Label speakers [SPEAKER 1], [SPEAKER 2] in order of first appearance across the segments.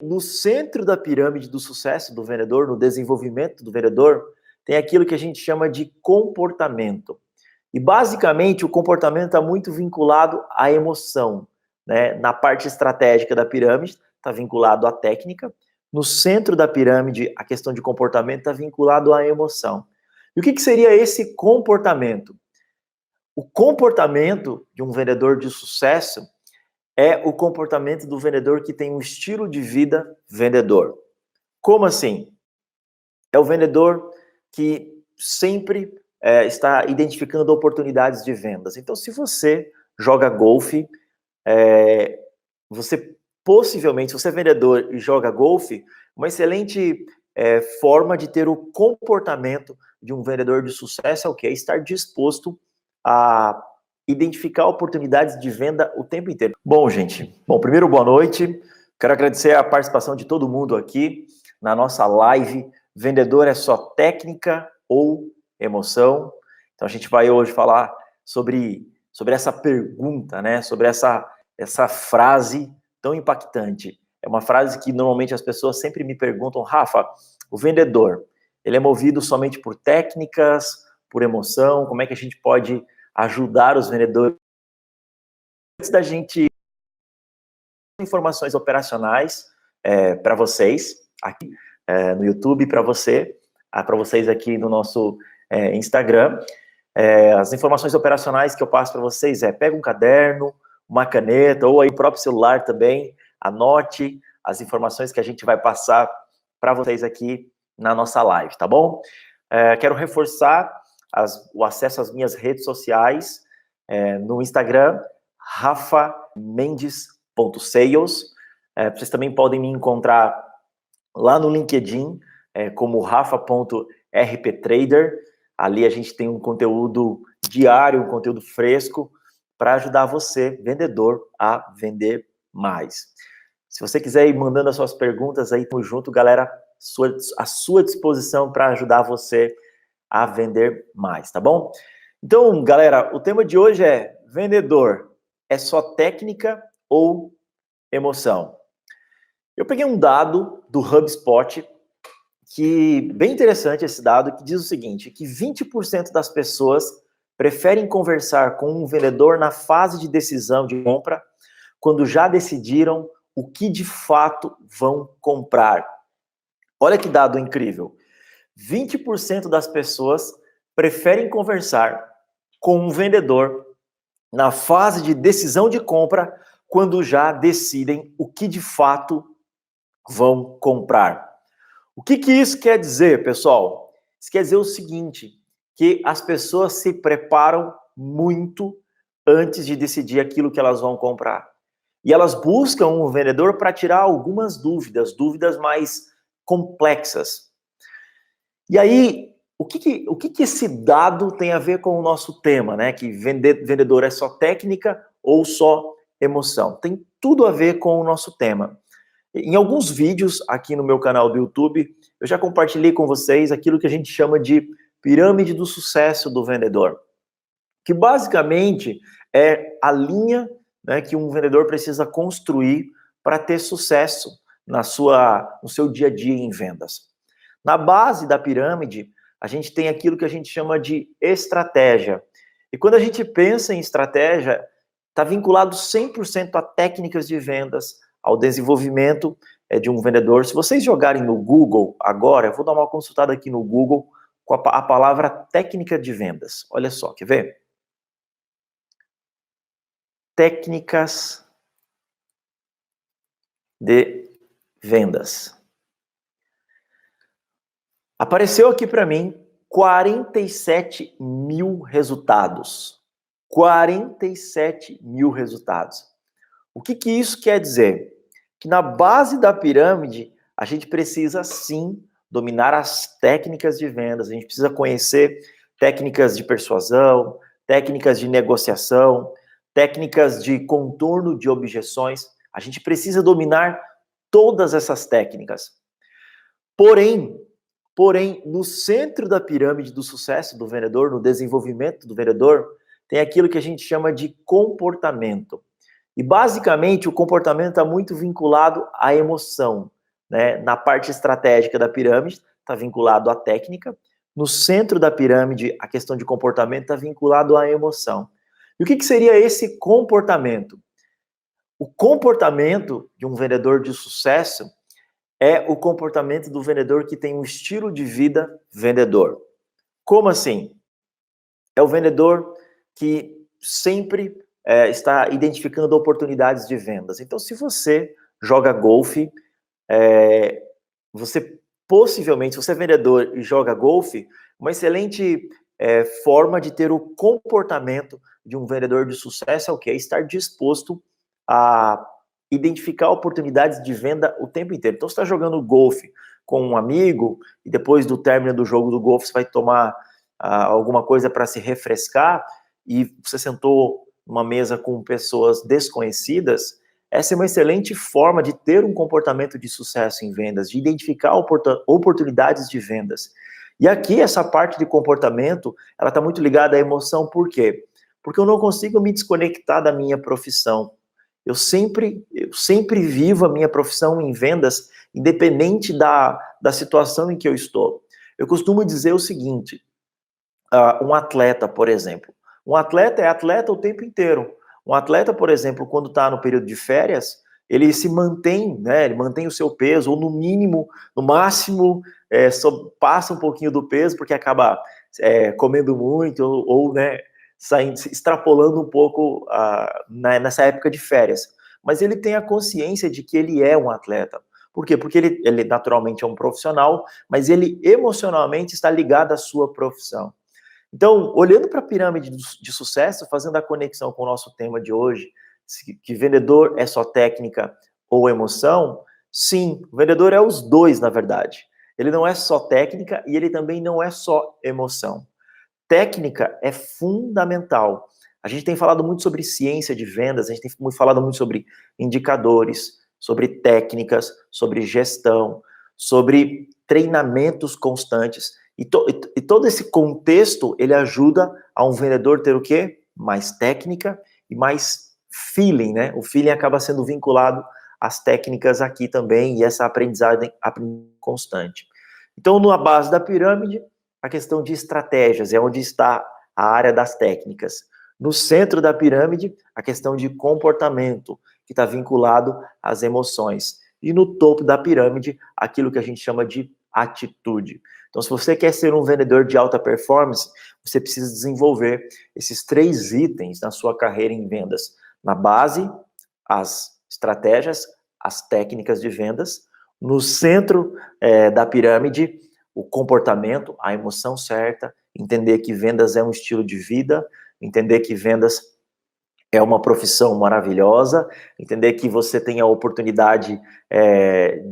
[SPEAKER 1] No centro da pirâmide do sucesso do vendedor, no desenvolvimento do vendedor, tem aquilo que a gente chama de comportamento. E basicamente o comportamento está muito vinculado à emoção, né? Na parte estratégica da pirâmide está vinculado à técnica. No centro da pirâmide, a questão de comportamento está vinculado à emoção. E o que seria esse comportamento? O comportamento de um vendedor de sucesso é o comportamento do vendedor que tem um estilo de vida vendedor. Como assim? É o vendedor que sempre está identificando oportunidades de vendas. Então, se você joga golfe, você possivelmente, se você é vendedor e joga golfe, uma excelente forma de ter o comportamento de um vendedor de sucesso é o quê? Estar disposto a identificar oportunidades de venda o tempo inteiro. Bom, gente, primeiro, boa noite. Quero agradecer a participação de todo mundo aqui na nossa live. Vendedor é só técnica ou emoção? Então a gente vai hoje falar sobre essa pergunta, né? Sobre essa frase tão impactante. É uma frase que normalmente as pessoas sempre me perguntam, Rafa, o vendedor, ele é movido somente por técnicas, por emoção? Como é que a gente pode ajudar os vendedores? Antes da gente informações operacionais para vocês aqui no YouTube, para vocês aqui no nosso Instagram. As informações operacionais que eu passo para vocês pega um caderno, uma caneta, ou aí o próprio celular também, anote as informações que a gente vai passar para vocês aqui na nossa live, tá bom? Quero reforçar o acesso às minhas redes sociais, no Instagram, rafamendes.sales. Vocês também podem me encontrar lá no LinkedIn, como rafa.rptrader. Ali a gente tem um conteúdo diário, um conteúdo fresco, para ajudar você, vendedor, a vender mais. Se você quiser ir mandando as suas perguntas aí, tamo junto, galera, à sua disposição para ajudar você a vender mais, tá bom? Então, galera, o tema de hoje é: vendedor é só técnica ou emoção? Eu peguei um dado do HubSpot, que bem interessante esse dado, que diz o seguinte, que 20% das pessoas preferem conversar com um vendedor na fase de decisão de compra, quando já decidiram o que de fato vão comprar. Olha que dado incrível. 20% das pessoas preferem conversar com um vendedor na fase de decisão de compra, quando já decidem o que de fato vão comprar. O que isso quer dizer, pessoal? Isso quer dizer o seguinte, que as pessoas se preparam muito antes de decidir aquilo que elas vão comprar. E elas buscam um vendedor para tirar algumas dúvidas mais complexas. E aí, o que esse dado tem a ver com o nosso tema, né? Que vendedor é só técnica ou só emoção? Tem tudo a ver com o nosso tema. Em alguns vídeos aqui no meu canal do YouTube, eu já compartilhei com vocês aquilo que a gente chama de pirâmide do sucesso do vendedor, que basicamente é a linha, né, que um vendedor precisa construir para ter sucesso no seu dia a dia em vendas. Na base da pirâmide, a gente tem aquilo que a gente chama de estratégia. E quando a gente pensa em estratégia, está vinculado 100% a técnicas de vendas, ao desenvolvimento de um vendedor. Se vocês jogarem no Google agora, eu vou dar uma consultada aqui no Google com a palavra técnica de vendas. Olha só, quer ver? Técnicas de vendas. Apareceu aqui para mim 47 mil resultados. 47 mil resultados. O que isso quer dizer? Que na base da pirâmide, a gente precisa sim dominar as técnicas de vendas, a gente precisa conhecer técnicas de persuasão, técnicas de negociação, técnicas de contorno de objeções, a gente precisa dominar todas essas técnicas. Porém, no centro da pirâmide do sucesso do vendedor, no desenvolvimento do vendedor, tem aquilo que a gente chama de comportamento. E basicamente o comportamento está muito vinculado à emoção, né? Na parte estratégica da pirâmide está vinculado à técnica, no centro da pirâmide a questão de comportamento está vinculado à emoção. E o que seria esse comportamento? O comportamento de um vendedor de sucesso é o comportamento do vendedor que tem um estilo de vida vendedor. Como assim? É o vendedor que sempre está identificando oportunidades de vendas. Então, se você joga golfe, você possivelmente, se você é vendedor e joga golfe, uma excelente forma de ter o comportamento de um vendedor de sucesso é o quê? É estar disposto a identificar oportunidades de venda o tempo inteiro. Então, você está jogando golfe com um amigo e depois do término do jogo do golfe você vai tomar alguma coisa para se refrescar e você sentou numa mesa com pessoas desconhecidas, essa é uma excelente forma de ter um comportamento de sucesso em vendas, de identificar oportunidades de vendas. E aqui, essa parte de comportamento, ela está muito ligada à emoção, por quê? Porque eu não consigo me desconectar da minha profissão. Eu sempre vivo a minha profissão em vendas, independente da situação em que eu estou. Eu costumo dizer o seguinte, um atleta, por exemplo. Um atleta é atleta o tempo inteiro. Um atleta, por exemplo, quando está no período de férias, ele se mantém, né? Ele mantém o seu peso, ou no mínimo, no máximo, só passa um pouquinho do peso, porque acaba comendo muito, ou né, extrapolando um pouco nessa época de férias. Mas ele tem a consciência de que ele é um atleta. Por quê? Porque ele naturalmente é um profissional, mas ele emocionalmente está ligado à sua profissão. Então, olhando para a pirâmide de sucesso, fazendo a conexão com o nosso tema de hoje, que vendedor é só técnica ou emoção, sim, o vendedor é os dois, na verdade. Ele não é só técnica e ele também não é só emoção. Técnica é fundamental. A gente tem falado muito sobre ciência de vendas, a gente tem falado muito sobre indicadores, sobre técnicas, sobre gestão, sobre treinamentos constantes. E todo esse contexto, ele ajuda a um vendedor ter o quê? Mais técnica e mais feeling, né? O feeling acaba sendo vinculado às técnicas aqui também e essa aprendizagem constante. Então, na base da pirâmide, a questão de estratégias é onde está a área das técnicas. No centro da pirâmide, a questão de comportamento, que está vinculado às emoções. E no topo da pirâmide, aquilo que a gente chama de atitude. Então, se você quer ser um vendedor de alta performance, você precisa desenvolver esses 3 itens na sua carreira em vendas. Na base, as estratégias, as técnicas de vendas. No centro da pirâmide, o comportamento, a emoção certa, entender que vendas é um estilo de vida, entender que vendas é uma profissão maravilhosa, entender que você tem a oportunidade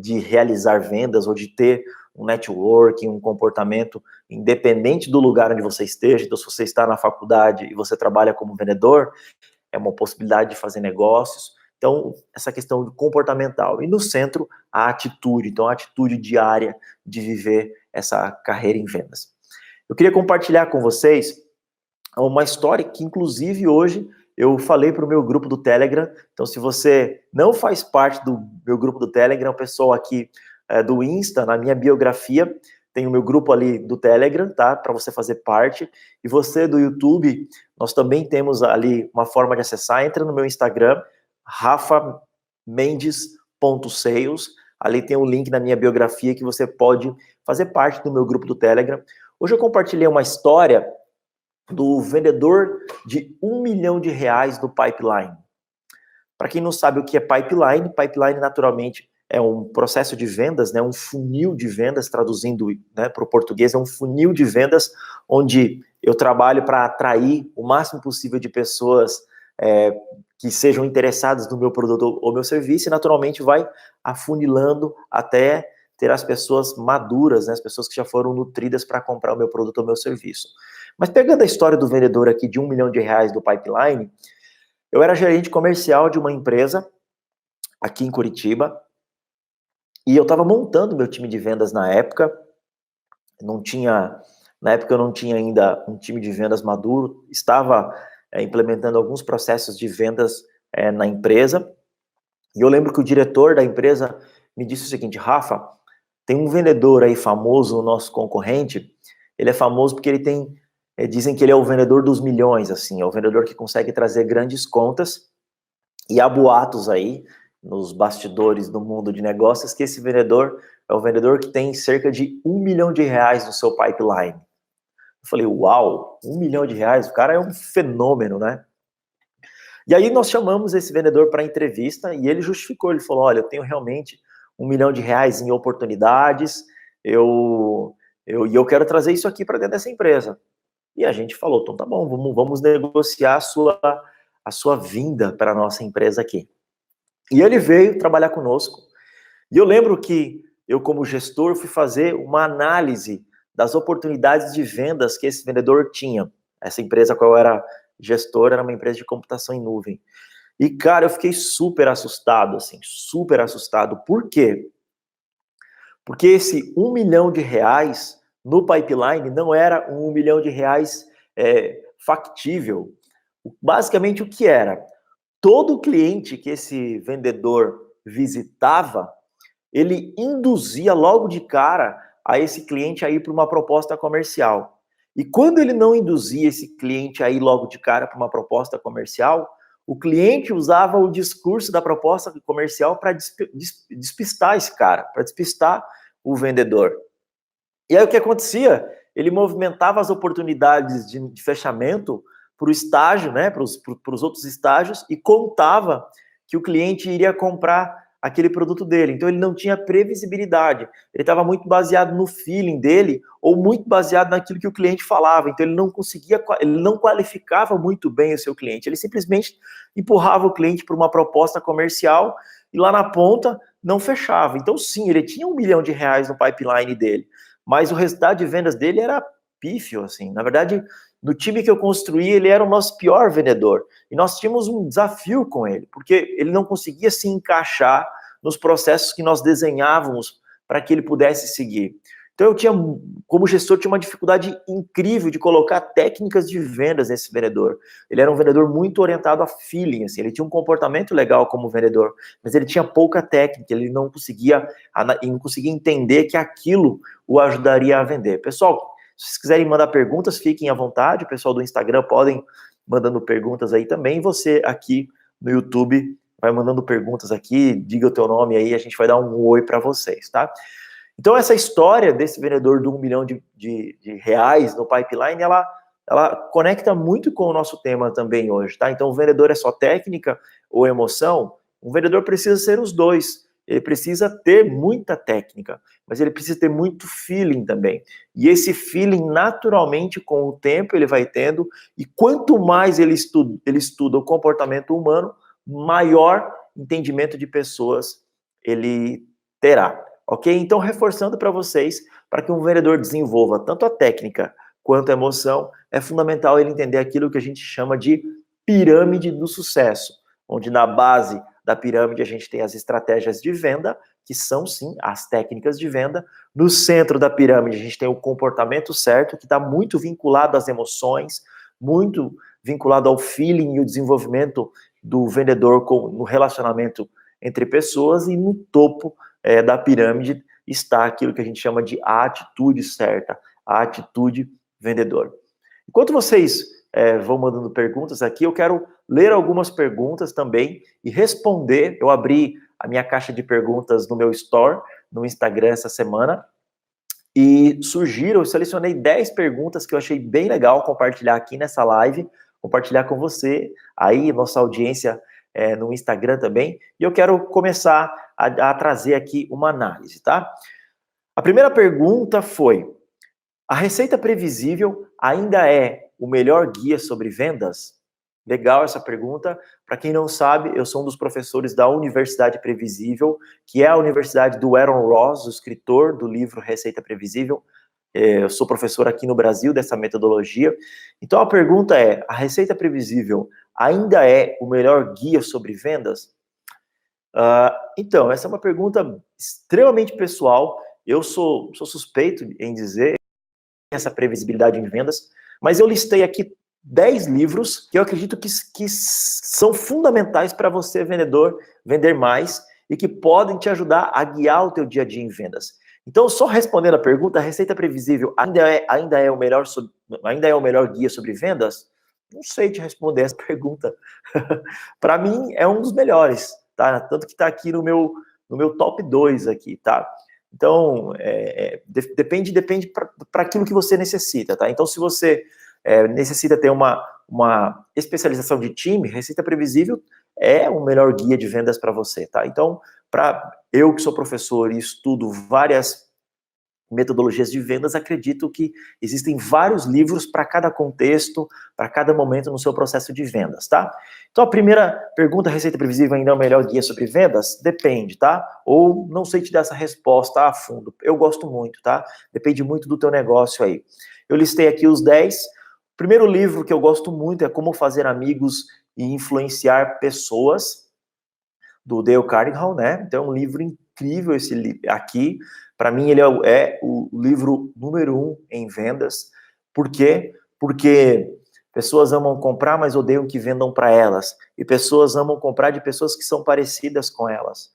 [SPEAKER 1] de realizar vendas ou de ter um networking, um comportamento independente do lugar onde você esteja. Então, se você está na faculdade e você trabalha como vendedor, é uma possibilidade de fazer negócios. Então, essa questão comportamental. E no centro, a atitude. Então, a atitude diária de viver essa carreira em vendas. Eu queria compartilhar com vocês uma história que, inclusive, hoje eu falei para o meu grupo do Telegram. Então, se você não faz parte do meu grupo do Telegram, o pessoal aqui do Insta, na minha biografia, tem o meu grupo ali do Telegram, tá? Para você fazer parte. E você do YouTube, nós também temos ali uma forma de acessar. Entra no meu Instagram, rafamendes.sales. Ali tem um link na minha biografia que você pode fazer parte do meu grupo do Telegram. Hoje eu compartilhei uma história do vendedor de R$1 milhão do Pipeline. Para quem não sabe o que é pipeline, pipeline naturalmente é um processo de vendas, né, um funil de vendas, traduzindo, né, para o português, é um funil de vendas onde eu trabalho para atrair o máximo possível de pessoas que sejam interessadas no meu produto ou meu serviço, e naturalmente vai afunilando até ter as pessoas maduras, né, as pessoas que já foram nutridas para comprar o meu produto ou meu serviço. Mas pegando a história do vendedor aqui de R$1 milhão do Pipeline, eu era gerente comercial de uma empresa aqui em Curitiba e eu estava montando meu time de vendas na época. Na época eu não tinha ainda um time de vendas maduro, estava implementando alguns processos de vendas na empresa, e eu lembro que o diretor da empresa me disse o seguinte: Rafa, tem um vendedor aí famoso, o nosso concorrente, ele é famoso porque ele tem, dizem que ele é o vendedor dos milhões, assim, é o vendedor que consegue trazer grandes contas, e há boatos aí, nos bastidores do mundo de negócios, que esse vendedor é o vendedor que tem cerca de R$ 1 milhão no seu pipeline. Eu falei, uau, R$ 1 milhão, o cara é um fenômeno, né? E aí nós chamamos esse vendedor para entrevista e ele justificou, ele falou, olha, eu tenho realmente R$ 1 milhão em oportunidades, e eu quero trazer isso aqui para dentro dessa empresa. E a gente falou, então tá bom, vamos negociar a sua vinda para a nossa empresa aqui. E ele veio trabalhar conosco. E eu lembro que eu, como gestor, fui fazer uma análise das oportunidades de vendas que esse vendedor tinha. Essa empresa a qual eu era gestor era uma empresa de computação em nuvem. E, cara, eu fiquei super assustado, assim, super assustado. Por quê? Porque esse R$ 1 milhão no pipeline não era um R$ 1 milhão factível. Basicamente, o que era? Todo cliente que esse vendedor visitava, ele induzia logo de cara a esse cliente a ir para uma proposta comercial. E quando ele não induzia esse cliente a ir logo de cara para uma proposta comercial, o cliente usava o discurso da proposta comercial para despistar esse cara, para despistar o vendedor. E aí o que acontecia? Ele movimentava as oportunidades de fechamento para o estágio, né, para os outros estágios, e contava que o cliente iria comprar aquele produto dele. Então ele não tinha previsibilidade. Ele estava muito baseado no feeling dele ou muito baseado naquilo que o cliente falava. Então ele não qualificava muito bem o seu cliente. Ele simplesmente empurrava o cliente para uma proposta comercial e lá na ponta não fechava. Então sim, ele tinha R$ 1 milhão no pipeline dele, mas o resultado de vendas dele era pífio, assim. Na verdade, no time que eu construí, ele era o nosso pior vendedor. E nós tínhamos um desafio com ele, porque ele não conseguia se encaixar nos processos que nós desenhávamos para que ele pudesse seguir. Então eu tinha, como gestor, tinha uma dificuldade incrível de colocar técnicas de vendas nesse vendedor. Ele era um vendedor muito orientado a feeling, assim, ele tinha um comportamento legal como vendedor, mas ele tinha pouca técnica, ele não conseguia entender que aquilo o ajudaria a vender. Pessoal, se vocês quiserem mandar perguntas, fiquem à vontade, o pessoal do Instagram podem mandando perguntas aí também, você aqui no YouTube vai mandando perguntas aqui, diga o teu nome aí, a gente vai dar um oi para vocês, tá? Então, essa história desse vendedor de R$ 1 milhão no pipeline, ela conecta muito com o nosso tema também hoje, tá? Então, o vendedor é só técnica ou emoção? Um vendedor precisa ser os dois. Ele precisa ter muita técnica, mas ele precisa ter muito feeling também. E esse feeling, naturalmente, com o tempo, ele vai tendo, e quanto mais ele estuda o comportamento humano, maior entendimento de pessoas ele terá. Ok? Então, reforçando para vocês, para que um vendedor desenvolva tanto a técnica quanto a emoção, é fundamental ele entender aquilo que a gente chama de pirâmide do sucesso, onde na base da pirâmide a gente tem as estratégias de venda, que são, sim, as técnicas de venda. No centro da pirâmide a gente tem o comportamento certo, que está muito vinculado às emoções, muito vinculado ao feeling e o desenvolvimento do vendedor no relacionamento entre pessoas, e no topo da pirâmide está aquilo que a gente chama de a atitude certa, a atitude vendedor. Enquanto vocês vão mandando perguntas aqui, eu quero ler algumas perguntas também e responder. Eu abri a minha caixa de perguntas no meu store, no Instagram essa semana, e eu selecionei 10 perguntas que eu achei bem legal compartilhar aqui nessa live, compartilhar com você, aí, nossa audiência no Instagram também, e eu quero começar a trazer aqui uma análise, tá? A primeira pergunta foi: a receita previsível ainda é o melhor guia sobre vendas? Legal essa pergunta. Para quem não sabe, eu sou um dos professores da Universidade Previsível, que é a universidade do Aaron Ross, o escritor do livro Receita Previsível. Eu sou professor aqui no Brasil dessa metodologia. Então a pergunta é: a receita previsível ainda é o melhor guia sobre vendas? Então, essa é uma pergunta extremamente pessoal. Eu sou suspeito em dizer essa previsibilidade em vendas, mas eu listei aqui 10 livros que eu acredito que são fundamentais para você, vendedor, vender mais e que podem te ajudar a guiar o teu dia a dia em vendas. Então, só respondendo a pergunta, a Receita Previsível ainda é o melhor guia sobre vendas? Não sei te responder essa pergunta. Para mim, é um dos melhores, tá? Tanto que está aqui no meu top 2 aqui, tá? Então, depende para aquilo que você necessita, tá? Então, se você necessita ter uma especialização de time, Receita Previsível é o melhor guia de vendas para você, tá? Então, para eu que sou professor e estudo várias metodologias de vendas, acredito que existem vários livros para cada contexto, para cada momento no seu processo de vendas, tá? Então, a primeira pergunta, Receita Previsível ainda é o melhor guia sobre vendas? Depende, tá? Ou não sei te dar essa resposta a fundo. Eu gosto muito, tá? Depende muito do teu negócio aí. Eu listei aqui os 10. O primeiro livro que eu gosto muito é Como Fazer Amigos e Influenciar Pessoas, do Dale Carnegie, né? Então, é um livro incrível esse aqui. Para mim, ele é o livro número 1 em vendas. Por quê? Porque pessoas amam comprar, mas odeiam que vendam para elas. E pessoas amam comprar de pessoas que são parecidas com elas.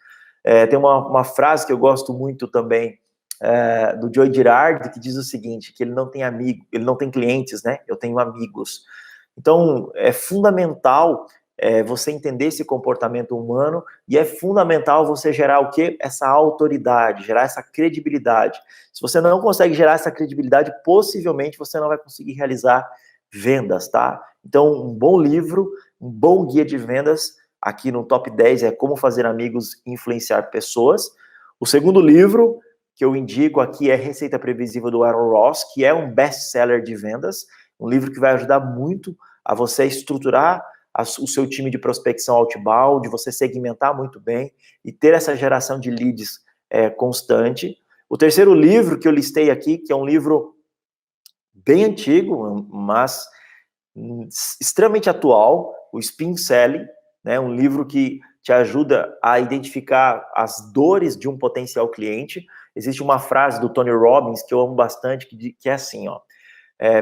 [SPEAKER 1] Tem uma frase que eu gosto muito também, do Joe Girardi, que diz o seguinte, que ele não tem ele não tem clientes, né? Eu tenho amigos. Então, é fundamental você entender esse comportamento humano e é fundamental você gerar o quê? Essa autoridade, gerar essa credibilidade. Se você não consegue gerar essa credibilidade, possivelmente você não vai conseguir realizar vendas, tá? Então, um bom livro, um bom guia de vendas, aqui no top 10 é Como Fazer Amigos e Influenciar Pessoas. O segundo livro que eu indico aqui é Receita Previsível do Aaron Ross, que é um best-seller de vendas, um livro que vai ajudar muito a você estruturar o seu time de prospecção outbound, de você segmentar muito bem e ter essa geração de leads constante. O terceiro livro que eu listei aqui, que é um livro bem antigo, mas extremamente atual, o Spin Selling, né, um livro que te ajuda a identificar as dores de um potencial cliente. Existe uma frase do Tony Robbins que eu amo bastante, que é assim, ó,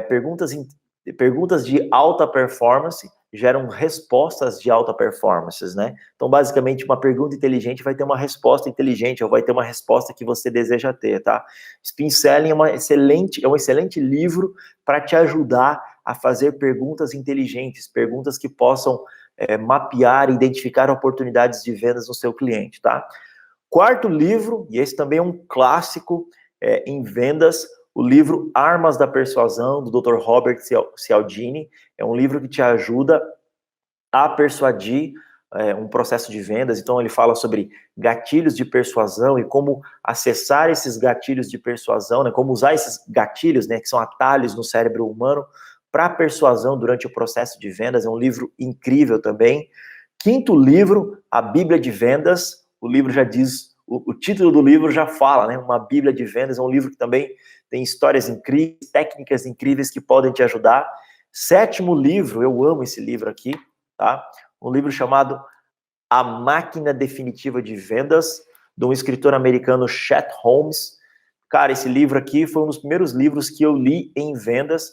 [SPEAKER 1] perguntas de alta performance geram respostas de alta performance, né? Então, basicamente, uma pergunta inteligente vai ter uma resposta inteligente, ou vai ter uma resposta que você deseja ter, tá? Spin Selling é um excelente livro para te ajudar a fazer perguntas inteligentes, perguntas que possam mapear e identificar oportunidades de vendas no seu cliente, tá? Quarto livro, e esse também é um clássico em vendas, o livro Armas da Persuasão, do Dr. Robert Cialdini. É um livro que te ajuda a persuadir um processo de vendas. Então, ele fala sobre gatilhos de persuasão e como acessar esses gatilhos de persuasão, né? Como usar esses gatilhos, né, que são atalhos no cérebro humano, para persuasão durante o processo de vendas. É um livro incrível também. Quinto livro, A Bíblia de Vendas. O livro já diz, o título do livro já fala, né? Uma Bíblia de Vendas. É um livro que também tem histórias incríveis, técnicas incríveis que podem te ajudar. Sétimo livro, eu amo esse livro aqui, tá? Um livro chamado A Máquina Definitiva de Vendas, de um escritor americano, Chet Holmes. Cara, esse livro aqui foi um dos primeiros livros que eu li em vendas.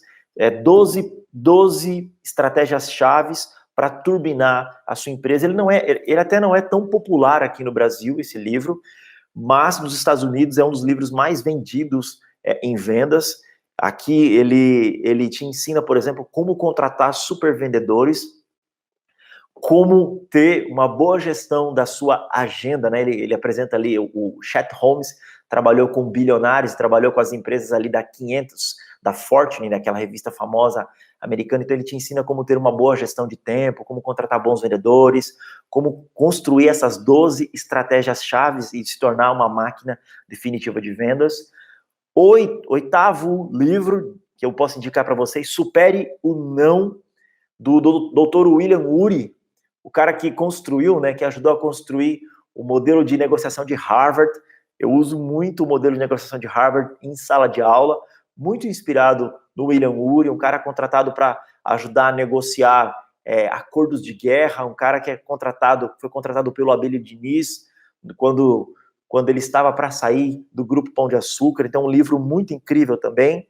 [SPEAKER 1] 12 estratégias chaves para turbinar a sua empresa. Ele até não é tão popular aqui no Brasil, esse livro, mas nos Estados Unidos é um dos livros mais vendidos em vendas. Aqui ele te ensina, por exemplo, como contratar super vendedores, como ter uma boa gestão da sua agenda, né? Ele apresenta ali, o Chet Holmes trabalhou com bilionários, trabalhou com as empresas ali da 500, da Fortune, daquela revista famosa americana. Então ele te ensina como ter uma boa gestão de tempo, como contratar bons vendedores, como construir essas 12 estratégias chaves e se tornar uma máquina definitiva de vendas. Oitavo livro que eu posso indicar para vocês, Supere o Não, do Dr. William Ury, o cara que construiu, né, que ajudou a construir o modelo de negociação de Harvard. Eu uso muito o modelo de negociação de Harvard em sala de aula, muito inspirado no William Ury, um cara contratado para ajudar a negociar acordos de guerra, um cara que foi contratado pelo Abílio Diniz, quando ele estava para sair do Grupo Pão de Açúcar. Então, um livro muito incrível também.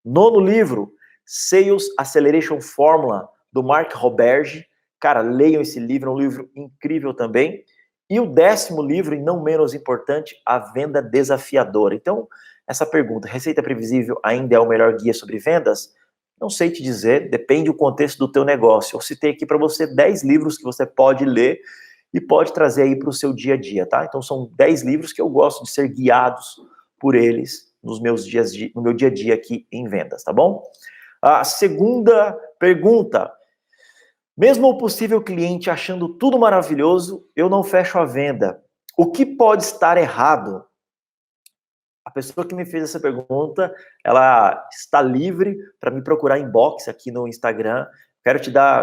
[SPEAKER 1] Nono livro, Sales Acceleration Formula, do Mark Roberge. Cara, leiam esse livro, é um livro incrível também. E o 10º livro, e não menos importante, A Venda Desafiadora. Então, essa pergunta, Receita Previsível ainda é o melhor guia sobre vendas? Não sei te dizer, depende do contexto do teu negócio. Eu citei aqui para você 10 livros que você pode ler e pode trazer aí para o seu dia a dia, tá? Então, são 10 livros que eu gosto de ser guiados por eles no meu dia a dia aqui em vendas, tá bom? A segunda pergunta. Mesmo o possível cliente achando tudo maravilhoso, eu não fecho a venda. O que pode estar errado? A pessoa que me fez essa pergunta, ela está livre para me procurar inbox aqui no Instagram.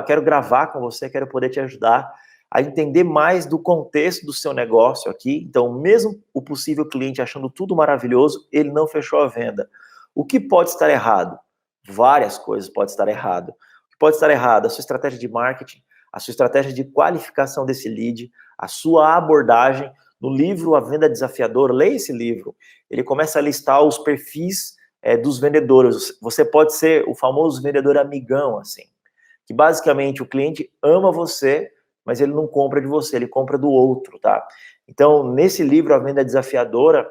[SPEAKER 1] Quero gravar com você, quero poder te ajudar a entender mais do contexto do seu negócio aqui. Então, mesmo o possível cliente achando tudo maravilhoso, ele não fechou a venda. O que pode estar errado? Várias coisas podem estar errado. O que pode estar errado? A sua estratégia de marketing, a sua estratégia de qualificação desse lead, a sua abordagem. No livro A Venda Desafiadora, leia esse livro. Ele começa a listar os perfis dos vendedores. Você pode ser o famoso vendedor amigão, assim, que basicamente o cliente ama você, mas ele não compra de você, ele compra do outro, tá? Então, nesse livro, A Venda Desafiadora,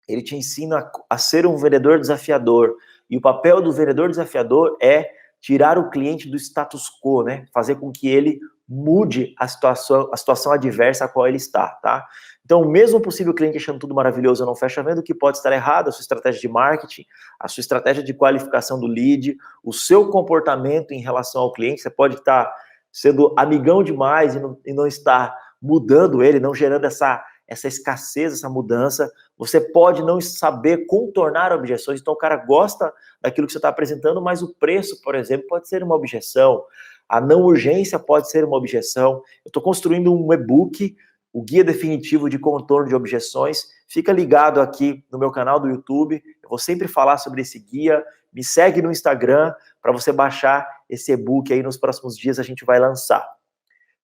[SPEAKER 1] ele te ensina a ser um vendedor desafiador. E o papel do vendedor desafiador é tirar o cliente do status quo, né? Fazer com que ele mude a situação adversa a qual ele está, tá? Então, mesmo o possível cliente achando tudo maravilhoso, não fecha a venda, o que pode estar errado? A sua estratégia de marketing, a sua estratégia de qualificação do lead, o seu comportamento em relação ao cliente. Você pode estar sendo amigão demais e não estar mudando ele, não gerando essa escassez, essa mudança. Você pode não saber contornar objeções. Então, o cara gosta daquilo que você está apresentando, mas o preço, por exemplo, pode ser uma objeção. A não urgência pode ser uma objeção. Eu estou construindo um e-book, o Guia Definitivo de Contorno de Objeções. Fica ligado aqui no meu canal do YouTube. Eu vou sempre falar sobre esse guia. Me segue no Instagram para você baixar esse e-book aí. Nos próximos dias a gente vai lançar.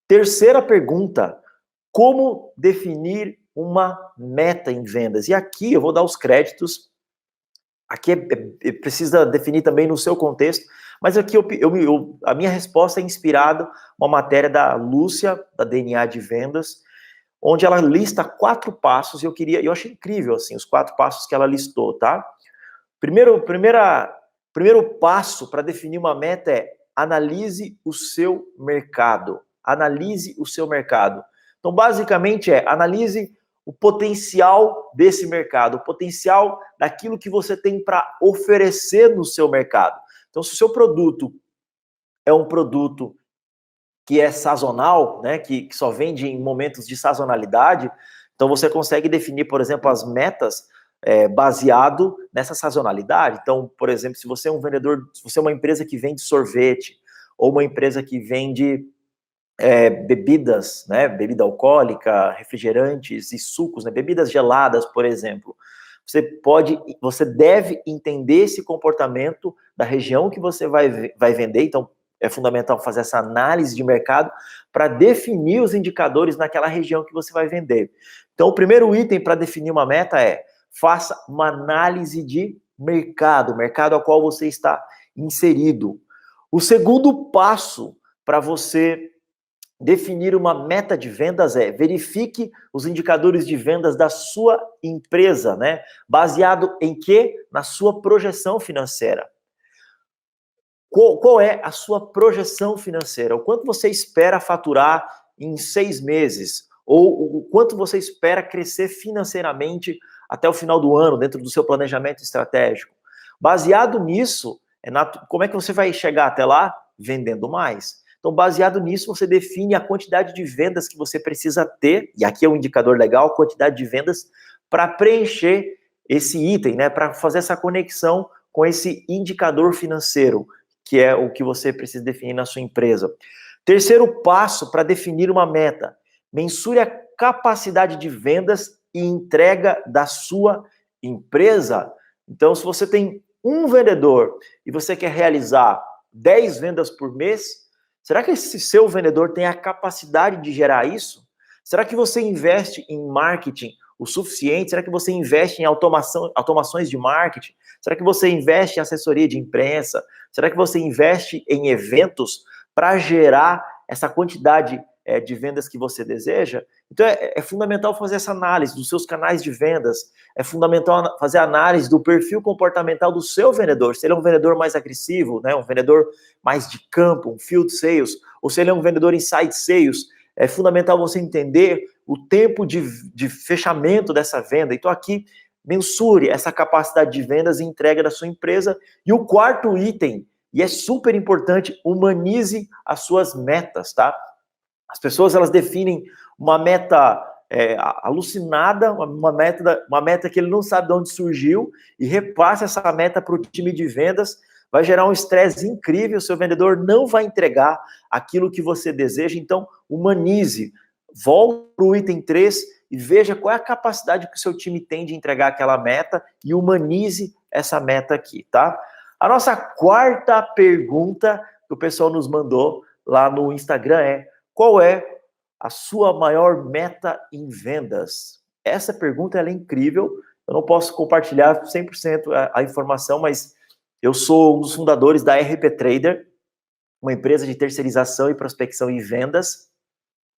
[SPEAKER 1] Terceira pergunta. Como definir uma meta em vendas? E aqui eu vou dar os créditos. Aqui precisa definir também no seu contexto, mas aqui a minha resposta é inspirada uma matéria da Lúcia, da DNA de Vendas, onde ela lista 4 passos, e eu achei incrível, assim, os 4 passos que ela listou, tá? Primeiro passo para definir uma meta é analise o seu mercado. Analise o seu mercado. Então, basicamente analise o potencial desse mercado, o potencial daquilo que você tem para oferecer no seu mercado. Então, se o seu produto é um produto que é sazonal, né, que só vende em momentos de sazonalidade, então você consegue definir, por exemplo, as metas baseado nessa sazonalidade. Então, por exemplo, se você é um vendedor, se você é uma empresa que vende sorvete, ou uma empresa que vende bebidas, né, bebida alcoólica, refrigerantes e sucos, né, bebidas geladas, por exemplo, você deve entender esse comportamento da região que você vai vender. Então, é fundamental fazer essa análise de mercado para definir os indicadores naquela região que você vai vender. Então, o primeiro item para definir uma meta é faça uma análise de mercado ao qual você está inserido. O segundo passo para você definir uma meta de vendas é verifique os indicadores de vendas da sua empresa, né? Baseado em quê? Na sua projeção financeira. Qual é a sua projeção financeira? O quanto você espera faturar em 6 meses? Ou o quanto você espera crescer financeiramente até o final do ano, dentro do seu planejamento estratégico? Baseado nisso, como é que você vai chegar até lá? Vendendo mais. Então, baseado nisso, você define a quantidade de vendas que você precisa ter, e aqui é um indicador legal, a quantidade de vendas para preencher esse item, né? Para fazer essa conexão com esse indicador financeiro, que é o que você precisa definir na sua empresa. Terceiro passo para definir uma meta: mensure a capacidade de vendas e entrega da sua empresa. Então, se você tem um vendedor e você quer realizar 10 vendas por mês, será que esse seu vendedor tem a capacidade de gerar isso? Será que você investe em marketing o suficiente? Será que você investe em automações de marketing? Será que você investe em assessoria de imprensa? Será que você investe em eventos para gerar essa quantidade de vendas que você deseja? Então, é fundamental fazer essa análise dos seus canais de vendas, é fundamental fazer a análise do perfil comportamental do seu vendedor, se ele é um vendedor mais agressivo, né, um vendedor mais de campo, um field sales, ou se ele é um vendedor inside sales. É fundamental você entender o tempo de fechamento dessa venda. Então, aqui, mensure essa capacidade de vendas e entrega da sua empresa. E o quarto item, e é super importante, humanize as suas metas, tá? As pessoas, elas definem uma meta alucinada, uma meta que ele não sabe de onde surgiu, e repassa essa meta para o time de vendas, vai gerar um estresse incrível, o seu vendedor não vai entregar aquilo que você deseja. Então, humanize. Volte para o item 3 e veja qual é a capacidade que o seu time tem de entregar aquela meta e humanize essa meta aqui, tá? A nossa quarta pergunta que o pessoal nos mandou lá no Instagram é: qual é a sua maior meta em vendas? Essa pergunta ela é incrível. Eu não posso compartilhar 100% a informação, mas eu sou um dos fundadores da RP Trader, uma empresa de terceirização e prospecção em vendas.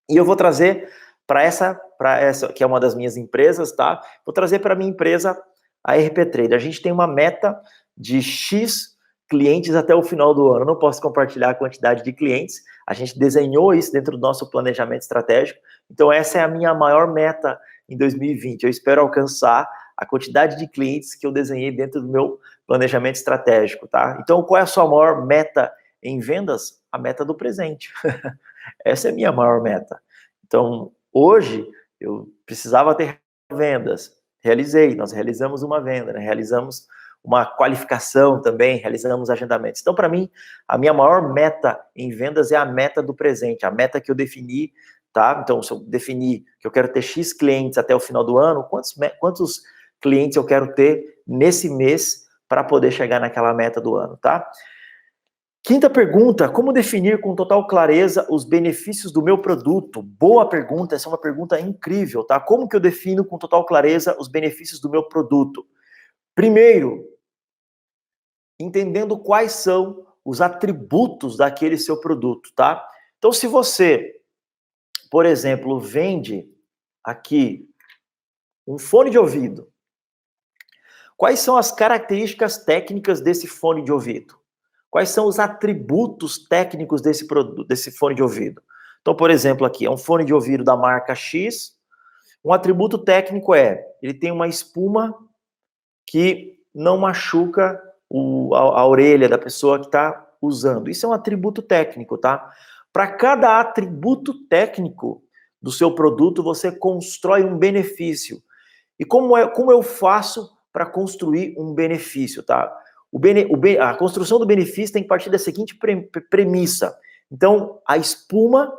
[SPEAKER 1] E eu vou trazer para essa, que é uma das minhas empresas, tá? Vou trazer para a minha empresa, a RP Trader. A gente tem uma meta de X clientes até o final do ano. Eu não posso compartilhar a quantidade de clientes. A gente desenhou isso dentro do nosso planejamento estratégico. Então, essa é a minha maior meta em 2020. Eu espero alcançar a quantidade de clientes que eu desenhei dentro do meu planejamento estratégico, tá? Então, qual é a sua maior meta em vendas? A meta do presente. Essa é a minha maior meta. Então, hoje, eu precisava ter vendas. Realizei, nós realizamos uma venda, né? Realizamos uma qualificação também, realizamos agendamentos. Então, para mim, a minha maior meta em vendas é a meta do presente, a meta que eu defini, tá? Então, se eu definir que eu quero ter X clientes até o final do ano, quantos clientes eu quero ter nesse mês para poder chegar naquela meta do ano, tá? Quinta pergunta: como definir com total clareza os benefícios do meu produto? Boa pergunta, essa é uma pergunta incrível, tá? Como que eu defino com total clareza os benefícios do meu produto? Primeiro, entendendo quais são os atributos daquele seu produto, tá? Então, se você, por exemplo, vende aqui um fone de ouvido, quais são as características técnicas desse fone de ouvido? Quais são os atributos técnicos desse produto, desse fone de ouvido? Então, por exemplo, aqui é um fone de ouvido da marca X. Um atributo técnico ele tem uma espuma que não machuca a orelha da pessoa que está usando. Isso é um atributo técnico, tá? Para cada atributo técnico do seu produto, você constrói um benefício. E como eu faço para construir um benefício, tá? A construção do benefício tem que partir da seguinte premissa. Então, a espuma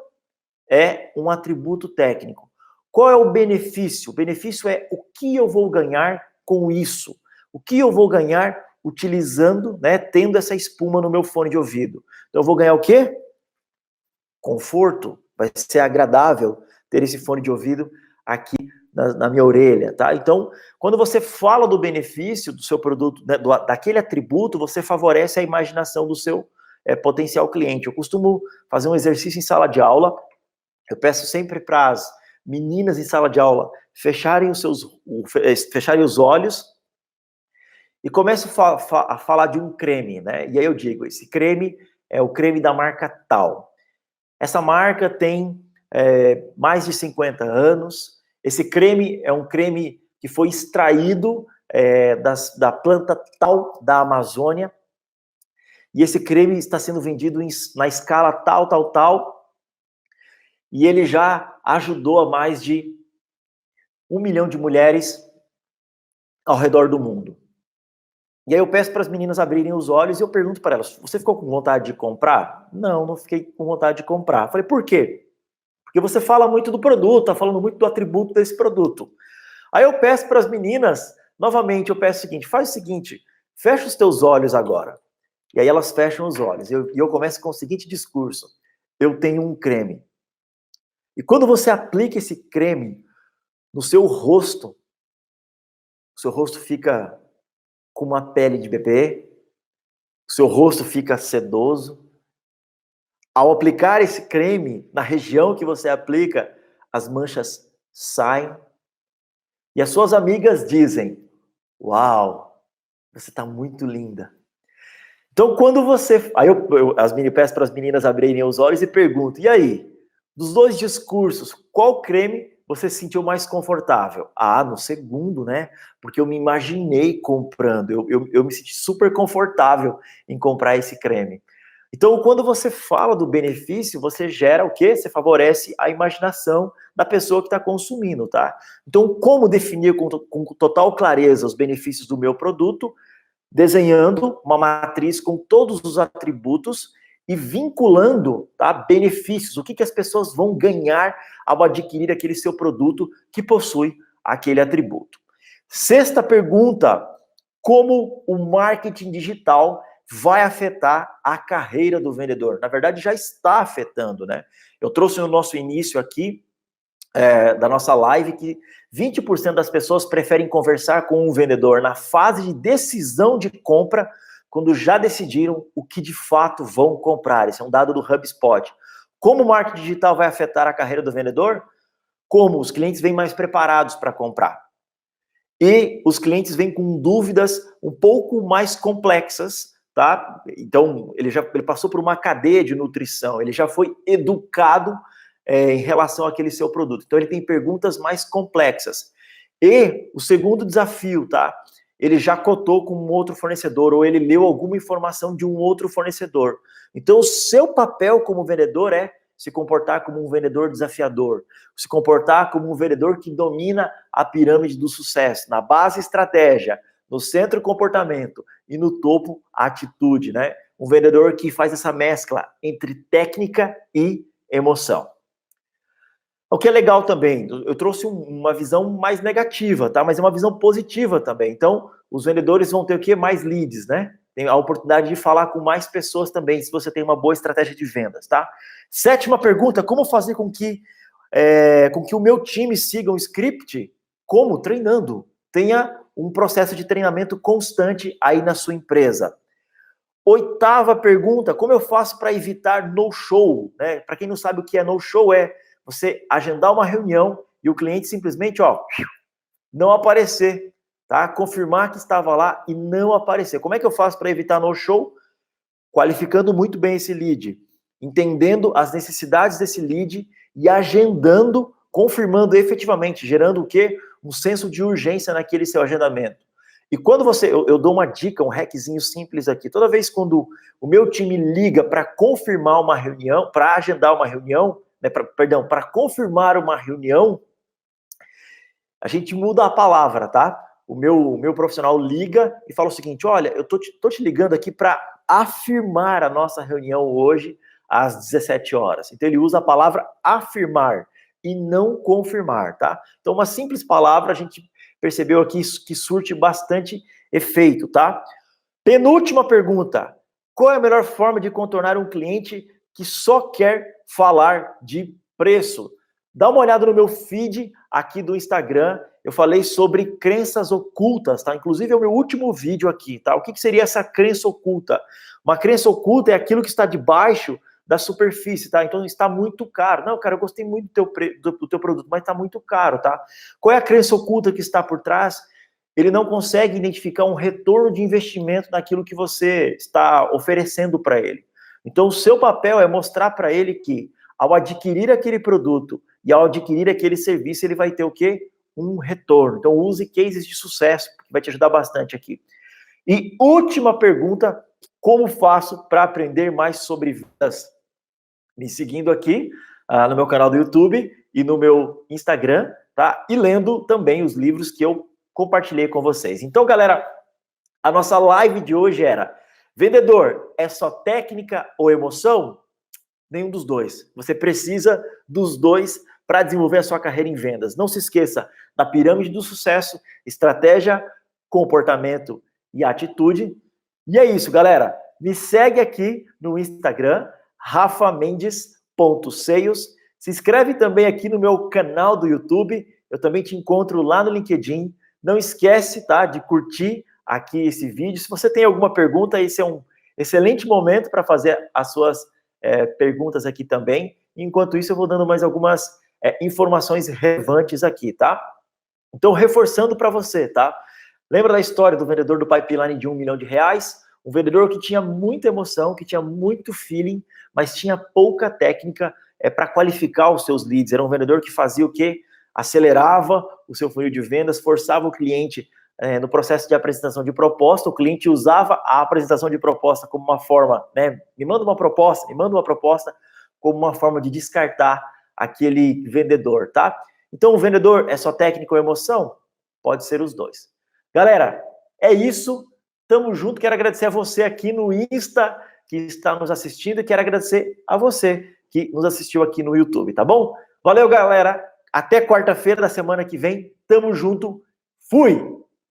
[SPEAKER 1] é um atributo técnico. Qual é o benefício? O benefício é o que eu vou ganhar com isso. O que eu vou ganhar utilizando, né, tendo essa espuma no meu fone de ouvido. Então, eu vou ganhar o quê? Conforto. Vai ser agradável ter esse fone de ouvido aqui na minha orelha, tá? Então, quando você fala do benefício do seu produto, né, daquele atributo, você favorece a imaginação do seu potencial cliente. Eu costumo fazer um exercício em sala de aula. Eu peço sempre para as meninas em sala de aula fecharem os olhos e começo a falar de um creme, né? E aí eu digo, esse creme é o creme da marca tal. Essa marca tem mais de 50 anos. Esse creme é um creme que foi extraído da planta tal da Amazônia. E esse creme está sendo vendido na escala tal. E ele já ajudou a mais de 1 milhão de mulheres ao redor do mundo. E aí eu peço para as meninas abrirem os olhos e eu pergunto para elas: você ficou com vontade de comprar? Não fiquei com vontade de comprar. Falei, por quê? Porque você fala muito do produto, está falando muito do atributo desse produto. Aí eu peço para as meninas, novamente, eu peço o seguinte: faz o seguinte, fecha os teus olhos agora. E aí elas fecham os olhos. E eu começo com o seguinte discurso: eu tenho um creme. E quando você aplica esse creme no seu rosto, o seu rosto fica com uma pele de bebê, o seu rosto fica sedoso. Ao aplicar esse creme na região que você aplica, as manchas saem. E as suas amigas dizem: uau, você está muito linda. Então, quando você... Aí eu peço para as meninas abrirem os olhos e pergunto: e aí, dos dois discursos, qual creme você se sentiu mais confortável? Ah, no segundo, né? Porque eu me imaginei comprando, eu me senti super confortável em comprar esse creme. Então, quando você fala do benefício, você gera o quê? Você favorece a imaginação da pessoa que está consumindo, tá? Então, como definir com total clareza os benefícios do meu produto? Desenhando uma matriz com todos os atributos e vinculando, tá, benefícios, o que as pessoas vão ganhar ao adquirir aquele seu produto que possui aquele atributo. Sexta pergunta: como o marketing digital vai afetar a carreira do vendedor? Na verdade, já está afetando, né? Eu trouxe no nosso início aqui da nossa live que 20% das pessoas preferem conversar com um vendedor na fase de decisão de compra, quando já decidiram o que de fato vão comprar. Esse é um dado do HubSpot. Como o marketing digital vai afetar a carreira do vendedor? Como os clientes vêm mais preparados para comprar. E os clientes vêm com dúvidas um pouco mais complexas, tá? Então, ele passou por uma cadeia de nutrição, ele já foi educado em relação àquele seu produto. Então, ele tem perguntas mais complexas. E o segundo desafio, tá? Ele já cotou com um outro fornecedor, ou ele leu alguma informação de um outro fornecedor. Então, o seu papel como vendedor é se comportar como um vendedor desafiador, se comportar como um vendedor que domina a pirâmide do sucesso, na base estratégia, no centro comportamento e no topo atitude, né? Um vendedor que faz essa mescla entre técnica e emoção. O que é legal também, eu trouxe uma visão mais negativa, tá? Mas é uma visão positiva também. Então, os vendedores vão ter o quê? Mais leads, né? Tem a oportunidade de falar com mais pessoas também, se você tem uma boa estratégia de vendas, tá? Sétima pergunta: como fazer com que o meu time siga um script? Como? Treinando. Tenha um processo de treinamento constante aí na sua empresa. Oitava pergunta: como eu faço para evitar no-show? Né? Para quem não sabe o que é no-show, é você agendar uma reunião e o cliente simplesmente, não aparecer, tá? Confirmar que estava lá e não aparecer. Como é que eu faço para evitar no-show? Qualificando muito bem esse lead, entendendo as necessidades desse lead e agendando, confirmando efetivamente, gerando o quê? Um senso de urgência naquele seu agendamento. E quando eu dou uma dica, um hackzinho simples aqui. Toda vez quando o meu time liga para confirmar uma reunião, para agendar uma reunião, né, para confirmar uma reunião, a gente muda a palavra, tá? O meu profissional liga e fala o seguinte: olha, eu tô te ligando aqui para afirmar a nossa reunião hoje às 17 horas. Então ele usa a palavra afirmar e não confirmar, tá? Então uma simples palavra a gente percebeu aqui que surte bastante efeito, tá? Penúltima pergunta: qual é a melhor forma de contornar um cliente que só quer falar de preço? Dá uma olhada no meu feed aqui do Instagram, eu falei sobre crenças ocultas, tá? Inclusive é o meu último vídeo aqui, tá? O que seria essa crença oculta? Uma crença oculta é aquilo que está debaixo da superfície, tá? Então está muito caro. Não, cara, eu gostei muito do teu produto, mas está muito caro, tá? Qual é a crença oculta que está por trás? Ele não consegue identificar um retorno de investimento naquilo que você está oferecendo para ele. Então, o seu papel é mostrar para ele que, ao adquirir aquele produto e ao adquirir aquele serviço, ele vai ter o quê? Um retorno. Então, use cases de sucesso, que vai te ajudar bastante aqui. E última pergunta: como faço para aprender mais sobre vendas? Me seguindo aqui no meu canal do YouTube e no meu Instagram, tá? E lendo também os livros que eu compartilhei com vocês. Então, galera, a nossa live de hoje era: vendedor, é só técnica ou emoção? Nenhum dos dois. Você precisa dos dois para desenvolver a sua carreira em vendas. Não se esqueça da pirâmide do sucesso: estratégia, comportamento e atitude. E é isso, galera. Me segue aqui no Instagram, rafamendes.sales. Se inscreve também aqui no meu canal do YouTube. eu também te encontro lá no LinkedIn. Não esquece, tá, de curtir aqui esse vídeo. Se você tem alguma pergunta, esse é um excelente momento para fazer as suas perguntas aqui também. Enquanto isso, eu vou dando mais algumas informações relevantes aqui, tá? Então, reforçando para você, tá? Lembra da história do vendedor do pipeline de R$1 milhão? Um vendedor que tinha muita emoção, que tinha muito feeling, mas tinha pouca técnica para qualificar os seus leads. Era um vendedor que fazia o quê? Acelerava o seu funil de vendas, forçava o cliente no processo de apresentação de proposta. O cliente usava a apresentação de proposta como uma forma, né? Me manda uma proposta, como uma forma de descartar aquele vendedor, tá? Então, o vendedor é só técnica ou emoção? Pode ser os dois. Galera, é isso. Tamo junto. Quero agradecer a você aqui no Insta que está nos assistindo e quero agradecer a você que nos assistiu aqui no YouTube, tá bom? Valeu, galera. Até quarta-feira da semana que vem. Tamo junto. Fui!